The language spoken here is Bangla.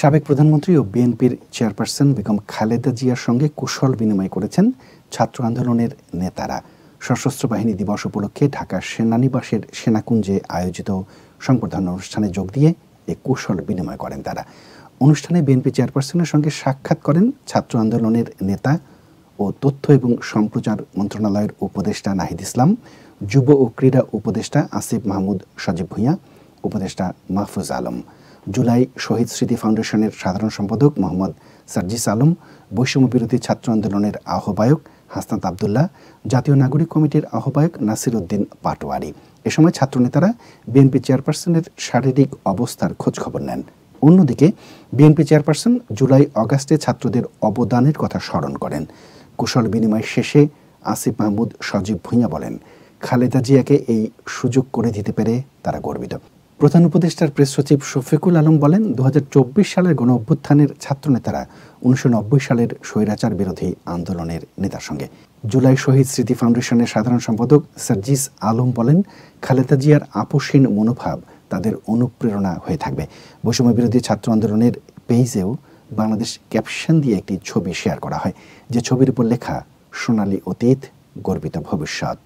সাবেক প্রধানমন্ত্রী ও বিএনপির চেয়ারপারসন বেগম খালেদা জিয়ার সঙ্গে কুশল বিনিময় করেছেন ছাত্র আন্দোলনের নেতারা। সশস্ত্র বাহিনী দিবস উপলক্ষে ঢাকা সেনানিবাসের সেনাকুঞ্জে আয়োজিত সংবর্ধনা অনুষ্ঠানে যোগ দিয়ে এ কুশল বিনিময় করেন তারা। অনুষ্ঠানে বিএনপি চেয়ারপারসনের সঙ্গে সাক্ষাৎ করেন ছাত্র আন্দোলনের নেতা ও তথ্য এবং সম্প্রচার মন্ত্রণালয়ের উপদেষ্টা নাহিদ ইসলাম, যুব ও ক্রীড়া উপদেষ্টা আসিফ মাহমুদ সজীব ভূঁইয়া, উপদেষ্টা মাহফুজ আলম। জুলাই শহীদ স্মৃতি ফাউন্ডেশনের সাধারণ সম্পাদক মোহাম্মদ সার্জিস আলম, বৈষম্য বিরোধী ছাত্র আন্দোলনের আহ্বায়ক হাসনাত আবদুল্লাহ, জাতীয় নাগরিক কমিটির আহ্বায়ক নাসির উদ্দিন পাটোয়ারি। এ সময় ছাত্রনেতারা বিএনপি চেয়ারপারসনের শারীরিক অবস্থার খোঁজখবর নেন। অন্যদিকে বিএনপি চেয়ারপারসন জুলাই অগাস্টে ছাত্রদের অবদানের কথা স্মরণ করেন। কুশল বিনিময় শেষে আসিফ মাহমুদ সজীব ভূঁইয়া বলেন, খালেদা জিয়াকে এই সুযোগ করে দিতে পেরে তারা গর্বিত। প্রধান উপদেষ্টার প্রেস সচিব শফিকুল আলম বলেন, ২০২৪ সালের গণ অভ্যুত্থানের ছাত্রনেতারা ১৯৯০ সালের স্বৈরাচার বিরোধী আন্দোলনের নেতার সঙ্গে। জুলাই শহীদ স্মৃতি ফাউন্ডেশনের সাধারণ সম্পাদক সার্জিস আলম বলেন, খালেদা জিয়ার আপোষহীন মনোভাব তাদের অনুপ্রেরণা হয়ে থাকবে। বৈষম্য বিরোধী ছাত্র আন্দোলনের পেজেও বাংলাদেশ ক্যাপশন দিয়ে একটি ছবি শেয়ার করা হয়, যে ছবির উপর লেখা, সোনালী অতীত, গর্বিত ভবিষ্যৎ।